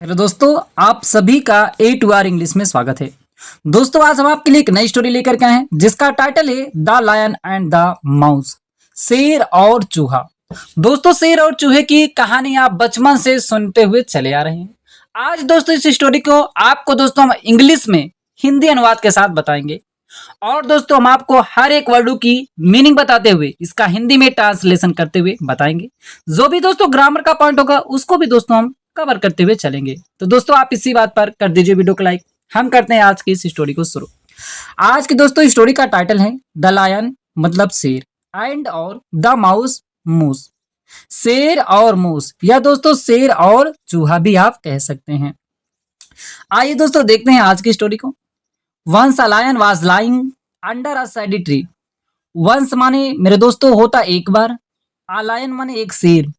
Hello दोस्तों, आप सभी का ए टू आर इंग्लिश में स्वागत है। दोस्तों, आज हम आपके लिए एक नई स्टोरी लेकर के आए हैं जिसका टाइटल है the lion and the mouse, शेर और चूहा। दोस्तों, शेर और चूहे की कहानी आप बचपन से सुनते हुए चले आ रहे हैं। आज दोस्तों इस स्टोरी को आपको दोस्तों हम इंग्लिश में हिंदी अनुवाद के साथ बताएंगे और दोस्तों हम आपको हर एक वर्ड की मीनिंग बताते हुए इसका हिंदी में ट्रांसलेशन करते हुए बताएंगे। जो भी दोस्तों ग्रामर का पॉइंट होगा उसको भी दोस्तों हम कवर करते हुए चलेंगे। तो दोस्तों आप इसी बात पर कर दीजिए वीडियो को लाइक। हम करते हैं आज की इस स्टोरी को शुरू। आज की दोस्तों स्टोरी का टाइटल है द लायन मतलब शेर एंड और द माउस मूस, शेर और मूस या दोस्तों शेर और चूहा भी आप कह सकते हैं। आइए दोस्तों देखते हैं आज की स्टोरी को। Once a lion was lying under a shady tree. Once माने मेरे दोस्तों होता एक बार, अ लायन माने एक शेर,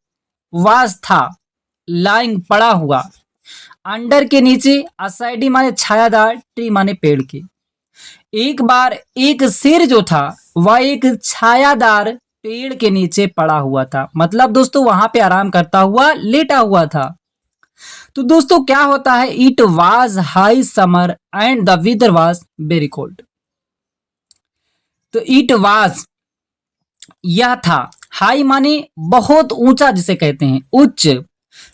वाज था, लाइंग पड़ा हुआ, अंडर के नीचे, असाइडी माने छायादार, ट्री माने पेड़ के। एक बार एक शेर जो था वह एक छायादार पेड़ के नीचे पड़ा हुआ था, मतलब दोस्तों वहां पे आराम करता हुआ लेटा हुआ था। तो दोस्तों क्या होता है, it was high summer and the weather was very cold. तो इट वाज यह था, हाई माने बहुत ऊंचा जिसे कहते हैं उच्च,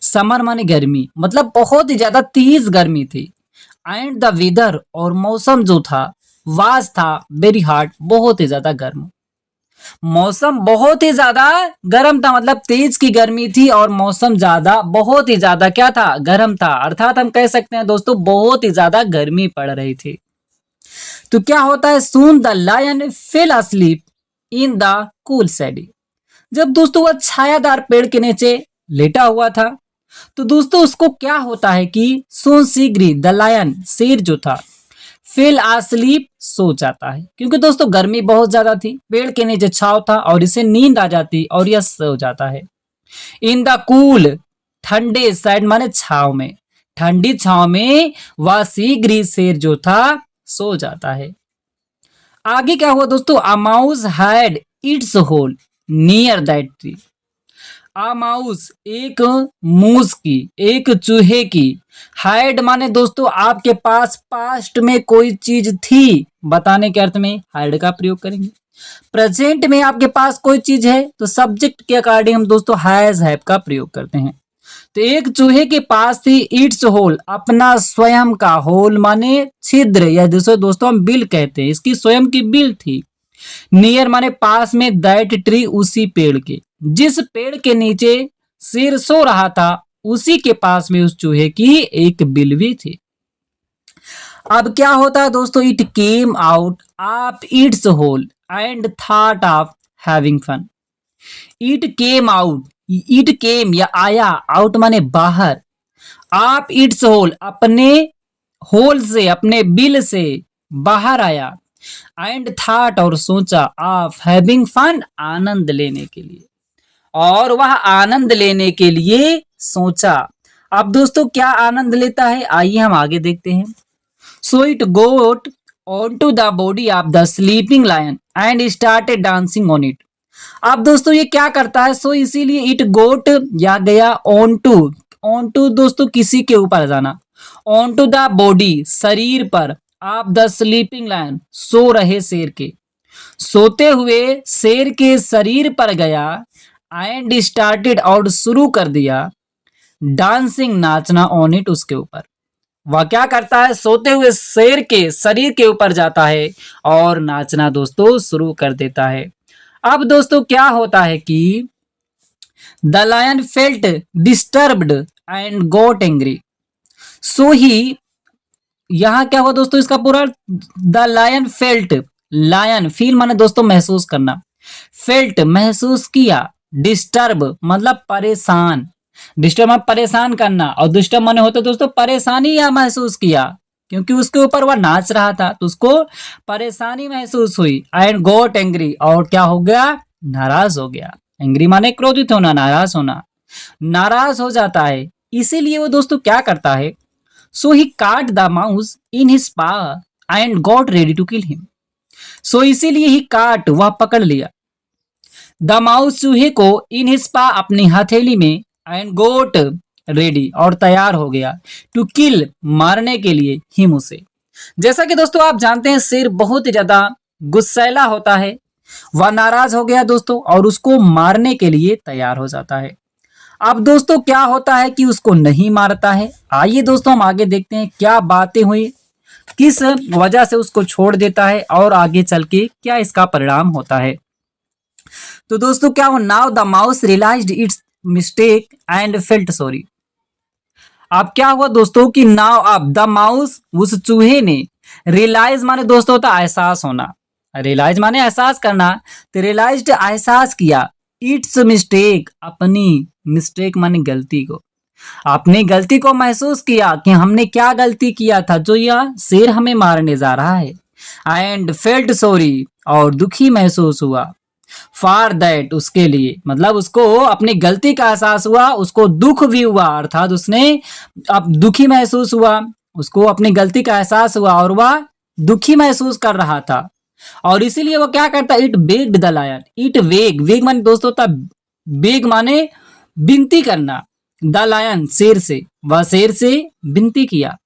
समर माने गर्मी मतलब बहुत ही ज्यादा तेज गर्मी थी, एंड द वेदर और मौसम जो था, वाज था वेरी हॉट बहुत ही ज्यादा गर्म। मौसम बहुत ही ज्यादा गर्म था, मतलब तेज की गर्मी थी और मौसम ज्यादा बहुत ही ज्यादा क्या था, गर्म था। अर्थात हम कह सकते हैं दोस्तों बहुत ही ज्यादा गर्मी पड़ रही थी। तो क्या होता है, soon the lion fell asleep in the cool shady. जब दोस्तों वह छायादार पेड़ के नीचे लेटा हुआ था तो दोस्तों उसको क्या होता है कि सोन शीघ्र द लायन शेर जो था फेल asleep सो जाता है, क्योंकि दोस्तों गर्मी बहुत ज्यादा थी, पेड़ के नीचे छाव था और इसे नींद आ जाती और यह सो जाता है। इन द कूल ठंडे साइड माने छाव में, ठंडी छाव में वह शीघ्र शेर जो था सो जाता है। आगे क्या हुआ दोस्तों, a mouse had its hole near that tree. A mouse एक मूस की, एक चूहे की, हाइड माने दोस्तों आपके पास पास्ट में कोई चीज थी बताने के अर्थ में हाइड का प्रयोग करेंगे। प्रेजेंट में आपके पास कोई चीज है तो सब्जेक्ट के अकॉर्डिंग हम दोस्तों हैज हैव का प्रयोग करते हैं। तो एक चूहे के पास थी इट्स होल अपना स्वयं का, होल माने छिद्र या दोस्तों हम बिल कहते हैं, इसकी स्वयं की बिल थी। नियर माने पास में, दैट ट्री उसी पेड़ के, जिस पेड़ के नीचे शेर सो रहा था उसी के पास में उस चूहे की एक बिल भी थी। अब क्या होता है दोस्तों, it came out of its hole and thought of having fun. It came out, it came या आया, आउट माने बाहर, ऑफ इट्स होल अपने होल से, अपने बिल से बाहर आया, एंड थॉट और सोचा, ऑफ हैविंग फन आनंद लेने के लिए, और वह आनंद लेने के लिए सोचा। अब दोस्तों क्या आनंद लेता है, आइए हम आगे देखते हैं। So it got on to the body of the sleeping lion and started dancing on it. अब दोस्तों ये क्या करता है, सो इसीलिए इट गोट या गया ऑन टू, ऑन टू दोस्तों किसी के ऊपर जाना, ऑन टू द बॉडी शरीर पर, ऑफ द स्लीपिंग लायन सो रहे शेर के, सोते हुए शेर के शरीर पर गया, एंड स्टार्टेड और शुरू कर दिया, डांसिंग नाचना ऑन इट उसके ऊपर। वह क्या करता है, सोते हुए शेर के शरीर के ऊपर जाता है और नाचना दोस्तों शुरू कर देता है। अब दोस्तों क्या होता है कि the lion felt disturbed and got angry. So he, यहां क्या हुआ दोस्तों इसका पूरा, the lion felt, lion feel माने दोस्तों महसूस करना, फेल्ट महसूस किया, डिस्टर्ब मतलब परेशान, डिस्टर्ब मतलब परेशान करना, और डिस्टर्ब माने होता दोस्तों परेशानी या महसूस किया, क्योंकि उसके ऊपर वह नाच रहा था तो उसको परेशानी महसूस हुई। एंड गॉट एंग्री और क्या हो गया, नाराज हो गया। एंग्री माने क्रोधित होना, नाराज होना, नाराज हो जाता है। इसीलिए वो दोस्तों क्या करता है, so he caught the mouse in his paw and got ready to kill him. So इसीलिए ही काट वह पकड़ लिया, द माउस चूहे को, इन हिज पा अपनी हथेली में, एंड गोट रेडी और तैयार हो गया टू किल मारने के लिए हिम उसे। जैसा कि दोस्तों आप जानते हैं शेर बहुत ही ज्यादा गुस्सैला होता है, वह नाराज हो गया दोस्तों और उसको मारने के लिए तैयार हो जाता है। अब दोस्तों क्या होता है कि उसको नहीं मारता है। आइए दोस्तों हम आगे देखते हैं क्या बातें हुई, किस वजह से उसको छोड़ देता है और आगे चल के क्या इसका परिणाम होता है। तो दोस्तों क्या हो, now the mouse realised its mistake and felt sorry. अब क्या हुआ दोस्तों कि नाउ अब द माउस, उस चूहे ने, रियलाइज माने दोस्तों होता है एहसास होना, रियलाइज माने एहसास करना, तो रियलाइज्ड एहसास किया, इट्स मिस्टेक अपनी, मिस्टेक माने गलती को, अपनी गलती को महसूस किया कि हमने क्या गलती किया था जो यह शेर हमें मारने जा रहा है। एंड फेल्ट सॉरी और दुखी महसूस हुआ, फॉर दैट उसके लिए, मतलब उसको अपनी गलती का एहसास हुआ, उसको दुख भी हुआ, अर्थात उसने अब दुखी महसूस हुआ, उसको अपनी गलती का एहसास हुआ और वह दुखी महसूस कर रहा था। और इसीलिए वो क्या करता, it begged the lion, it beg, beg माने दोस्तों होता, बेग माने विनती करना, द लायन शेर से, वह शेर से विनती किया,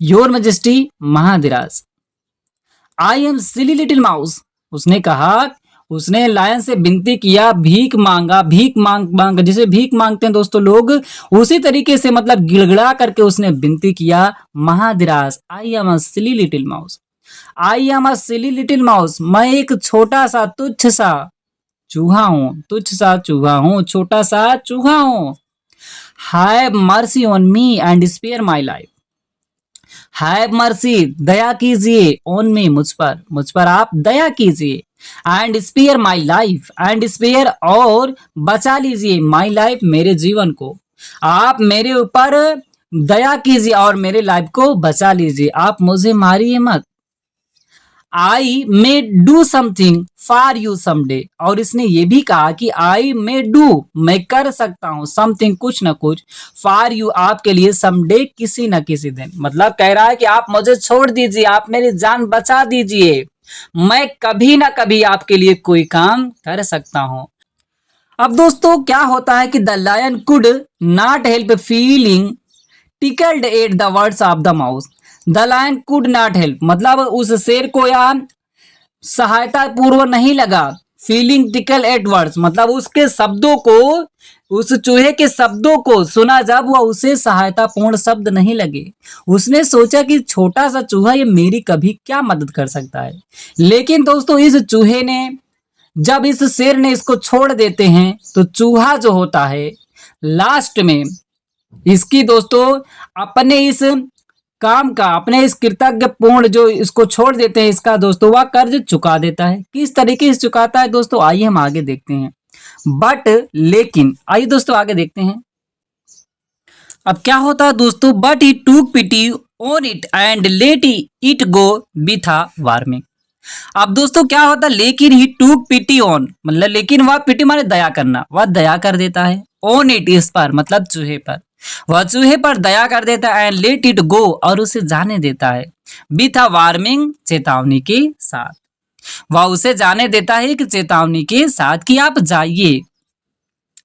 योर मैजेस्टी महाधिराज, I am silly little mouse, उसने कहा, उसने लायन से विनती किया, भीख मांगा, भीख मांग मांग जैसे भीख मांगते हैं दोस्तों लोग, उसी तरीके से मतलब गिड़गिड़ा करके उसने विनती किया, महाधिराज I am a silly little mouse, I am a silly little mouse, मैं एक छोटा सा तुच्छ सा चूहा हूं, तुच्छ सा चूहा हूं, छोटा सा चूहा हूं। Have mercy on me and spare my life, have mercy दया कीजिए, ऑन मी मुझ पर आप दया कीजिए, and spare my life, and spare और बचा लीजिए, माई लाइफ मेरे जीवन को, आप मेरे ऊपर दया कीजिए और मेरे लाइफ को बचा लीजिए, आप मुझे मारिए मत। I may do something for you someday, और इसने ये भी कहा कि आई मे डू, मैं कर सकता हूं, समथिंग कुछ ना कुछ, फॉर यू आपके लिए, समडे किसी न किसी दिन, मतलब कह रहा है कि आप मुझे छोड़ दीजिए, आप मेरी जान बचा दीजिए, मैं कभी ना कभी आपके लिए कोई काम कर सकता हूं। अब दोस्तों क्या होता है कि the lion could not help feeling tickled at the words of the mouse, the lion could not help, मतलब उस शेर को या सहायता पूर्व नहीं लगा, फीलिंग टिकल एट वर्ड्स, मतलब उसके शब्दों को, उस चूहे के शब्दों को सुना जब वह उसे सहायता पूर्ण शब्द नहीं लगे, उसने सोचा कि छोटा सा चूहा ये मेरी कभी क्या मदद कर सकता है। लेकिन दोस्तों इस चूहे ने, जब इस शेर ने इसको छोड़ देते हैं तो चूहा जो होता है लास्ट में इसकी दोस्तों अपने इस काम का, अपने इस कृतज्ञ पूर्ण जो इसको छोड़ देते हैं इसका दोस्तों वह कर्ज चुका देता है। किस तरीके से चुकाता है दोस्तों, आइए हम आगे देखते हैं। बट लेकिन आइए दोस्तों आगे देखते हैं। अब क्या होता है दोस्तों, but he took pity on it and let it go with a warning. अब दोस्तों क्या होता है, लेकिन ही टूक पिटी ऑन, मतलब लेकिन वह पिटी माने दया करना, वह दया कर देता है, ऑन इट इस पर, मतलब चूहे पर, वह चूहे पर दया कर देता है, एंड लेट इट गो और उसे जाने देता है, विथ अ वार्निंग चेतावनी के साथ, वह उसे जाने देता है कि चेतावनी के साथ कि आप जाइए,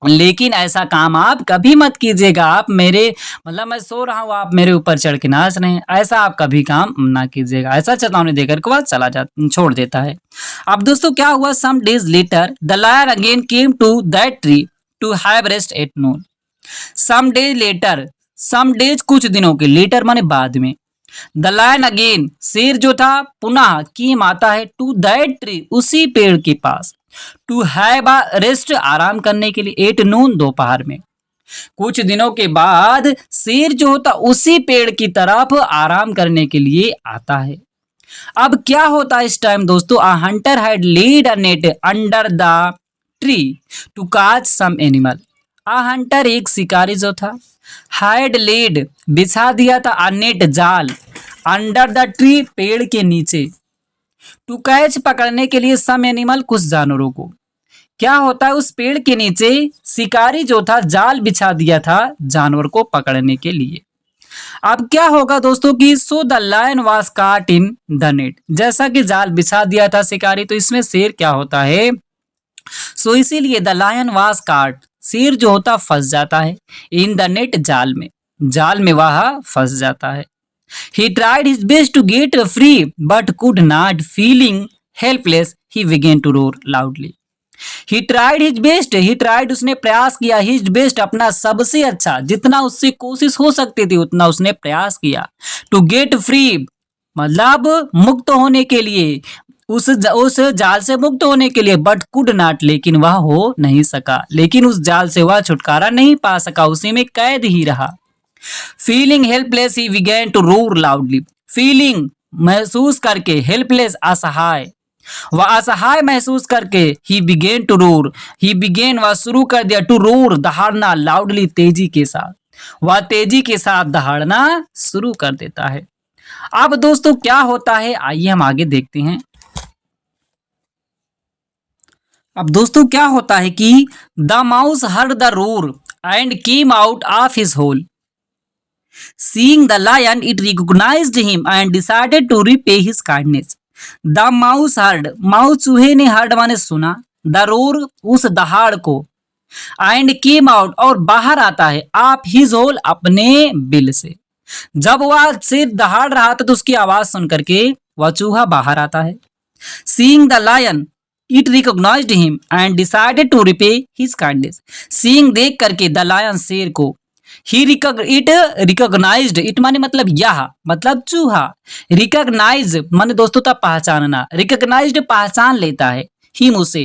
लेकिन ऐसा काम आप कभी मत कीजिएगा, आप मेरे, मतलब मैं सो रहा हूँ आप मेरे ऊपर चढ़ के नाच रहे हैं, ऐसा आप कभी काम ना कीजिएगा, ऐसा चेतावनी देकर के वह चला जा छोड़ देता है। अब दोस्तों क्या हुआ, some days later the lion again came to that tree to have rest at noon, some days later, some days कुछ दिनों के, लेटर माने बाद में, द लायन अगेन शेर जो था पुनः केम आता है, टू दैट ट्री उसी पेड़ के पास, टू हैव अ रेस्ट आराम करने के लिए, एट नून दोपहर में, कुछ दिनों के बाद शेर जो होता उसी पेड़ की तरफ आराम करने के लिए आता है। अब क्या होता है इस टाइम दोस्तों, a hunter had laid a net under the tree to catch some animal, a hunter एक शिकारी जो था, हैड लेड बिछा दिया था, अ नेट जाल, अंडर द ट्री पेड़ के नीचे, टू कैच पकड़ने के लिए, सम एनिमल कुछ जानवरों को। क्या होता है उस पेड़ के नीचे शिकारी जो था जाल बिछा दिया था जानवर को पकड़ने के लिए। अब क्या होगा दोस्तों कि सो द लायन वाज काट इन द नेट, जैसा कि जाल बिछा दिया था शिकारी तो इसमें शेर क्या होता है, सो इसीलिए द लायन वाज काट, शेर जो होता फंस जाता है इन द नेट, जाल में वह फंस जाता है। He tried his best to get free but could not. Feeling helpless, he began to roar loudly. He tried his best. He tried, उसने प्रयास किया, his best, अपना सबसे अच्छा, जितना उससे कोशिश हो सकती थी उतना उसने प्रयास किया। To get free मतलब मुक्त होने के लिए, उस जाल से मुक्त होने के लिए, बट कुड नॉट, लेकिन वह हो नहीं सका, लेकिन उस जाल से वह छुटकारा नहीं पा सका, उसी में कैद ही रहा। Feeling helpless he began to roar loudly. Feeling महसूस करके, हेल्पलेस असहाय, वह असहाय महसूस करके, he began to roar, he began वह शुरू कर दिया, टू रोर दहाड़ना, लाउडली तेजी के साथ, वह तेजी के साथ दहाड़ना शुरू कर देता है। अब दोस्तों क्या होता है आइए हम आगे देखते हैं। अब दोस्तों क्या होता है कि the mouse heard the roar and came out of his hole. Seeing the lion, it recognized him and decided to repay his kindness. The mouse heard, mouse चूहे ने heard माने सुना, the roar उस दहाड़ को, and came out और बाहर आता है, आप his hole अपने बिल से। जब वह सिर दहाड़ रहा था तो उसकी आवाज सुन करके वह चूहा बाहर आता है। Seeing the lion, it recognized him and decided to repay his kindness. Seeing देख करके the lion शेर को, इट रिकॉग्नाइज्ड, इट माने मतलब यह, मतलब चूहा, रिकॉग्नाइज माने दोस्तों तब पहचानना, रिकॉग्नाइज्ड पहचान लेता है, हिम उसे,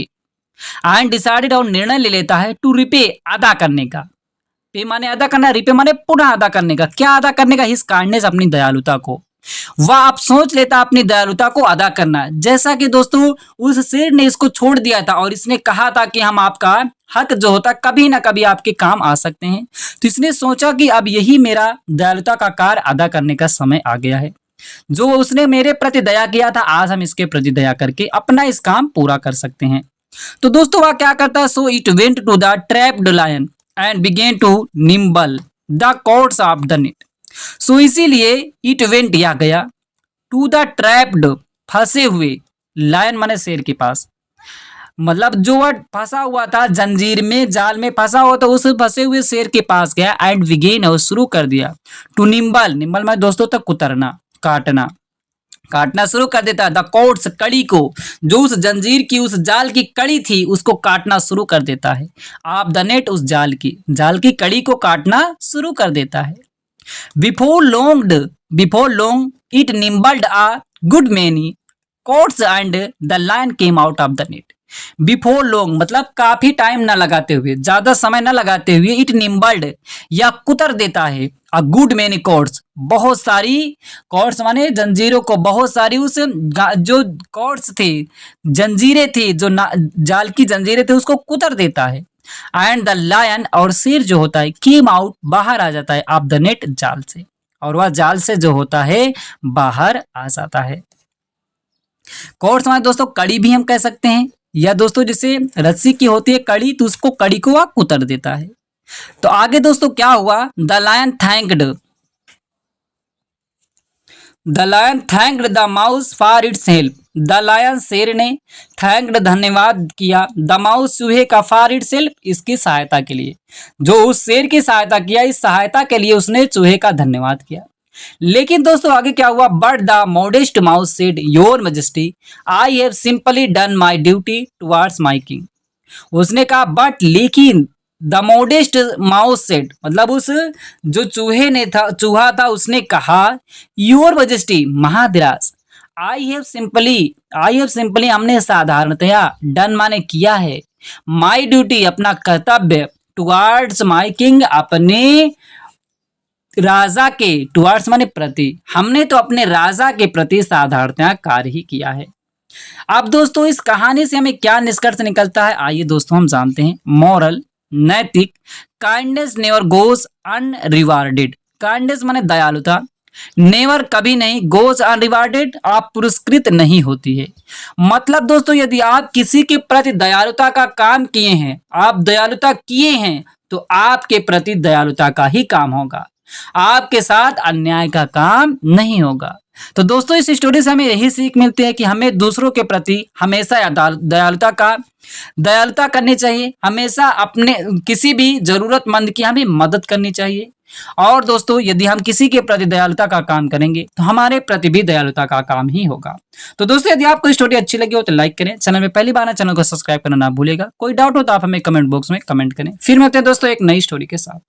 एंड डिसाइडेड और निर्णय ले लेता है, टू रिपे अदा करने का, पे माने अदा करना, रिपे माने पुनः अदा करने का, क्या अदा करने का, हिज काइंडनेस अपनी दयालुता को, वह अब सोच लेता अपनी दयालुता को अदा करना। जैसा कि दोस्तों उस शेर ने इसको छोड़ दिया था और इसने कहा था कि हम आपका हक जो होता कभी ना कभी आपके काम आ सकते हैं, तो इसने सोचा कि अब यही मेरा दयालुता का कार्य अदा करने का समय आ गया है। जो उसने मेरे प्रति दया किया था आज हम इसके प्रति दया करके अपना इस काम पूरा कर सकते हैं। तो दोस्तों वह क्या करता, so it went to the trapped lion and began to nibble the cords of the net. So इसीलिए इट वेंट या गया, टू द ट्रैप्ड फंसे हुए, लायन माने शेर के पास, मतलब जो वह फंसा हुआ था जंजीर में, जाल में फंसा हुआ तो उस फंसे हुए शेर के पास गया, एंड बिगेन और शुरू कर दिया, टू निम्बल, निम्बल में दोस्तों तक कुतरना, काटना, काटना शुरू कर देता, द कॉर्ड्स कड़ी को, जो उस जंजीर की उस जाल की कड़ी थी उसको काटना शुरू कर देता है, आप द नेट उस जाल की कड़ी को काटना शुरू कर देता है। Before long, it nibbled a good many cords and the lion came out of the net. Before long मतलब काफी टाइम न लगाते हुए, ज्यादा समय न लगाते हुए, it nibbled या कुतर देता है, a good many cords, बहुत सारी cords माने जंजीरों को, बहुत सारी उस जो cords थे, जंजीरें थी, जो जाल की जंजीरें थे उसको कुतर देता है, एंड द लायन और शेर जो होता है केम आउट बाहर आ जाता है, ऑफ द नेट जाल से, और वह जाल से जो होता है बाहर आ जाता है। कॉर्ड्स माने दोस्तों कड़ी भी हम कह सकते हैं, या दोस्तों जैसे रस्सी की होती है कड़ी तो उसको कड़ी को वह कुतर देता है। तो आगे दोस्तों क्या हुआ, the lion thanked the mouse for its help. The lion शेर ने थैंक्ड धन्यवाद किया, द माउस चूहे का, फॉर इट्स हेल्प इसकी सहायता के लिए, जो उस शेर की सहायता किया, इस सहायता के लिए उसने चूहे का धन्यवाद किया। लेकिन दोस्तों आगे क्या हुआ, but the modest mouse said, your majesty I have simply done my duty towards my king. उसने कहा बट लेकिन, द मॉडेस्ट माउस सेड मतलब उस जो चूहा था उसने कहा, योर मैजेस्टी महाधिराज, आई हैव सिंपली हमने साधारणतया, डन माने किया है, माई ड्यूटी अपना कर्तव्य, टुवर्ड्स माई किंग अपने राजा के, टुवर्ड्स माने प्रति, हमने तो अपने राजा के प्रति साधारणतया कार्य ही किया है। अब दोस्तों इस कहानी से हमें क्या निष्कर्ष निकलता है आइए दोस्तों हम जानते हैं। मॉरल, नैतिक, काइंडनेस नेवर गोज अनरिवार्डेड, काइंडनेस माने दयालुता, नेवर कभी नहीं, गोज अनरिवार्डेड आप पुरस्कृत नहीं होती है। मतलब दोस्तों यदि आप किसी के प्रति दयालुता का काम किए हैं, आप दयालुता किए हैं तो आपके प्रति दयालुता का ही काम होगा, आपके साथ अन्याय का काम नहीं होगा। तो दोस्तों इस स्टोरी से हमें यही सीख मिलती है कि हमें दूसरों के प्रति हमेशा दयालुता करनी चाहिए। हमेशा अपने किसी भी जरूरतमंद की हमें मदद करनी चाहिए। और दोस्तों यदि हम किसी के प्रति दयालुता का काम करेंगे तो हमारे प्रति भी दयालुता का काम ही होगा। तो दोस्तों यदि आपको स्टोरी अच्छी लगी हो तो लाइक करें, चैनल में पहली बार है चैनल को सब्सक्राइब करना ना भूलेगा। कोई डाउट हो तो आप हमें कमेंट बॉक्स में कमेंट करें। फिर मिलते हैं दोस्तों एक नई स्टोरी के साथ।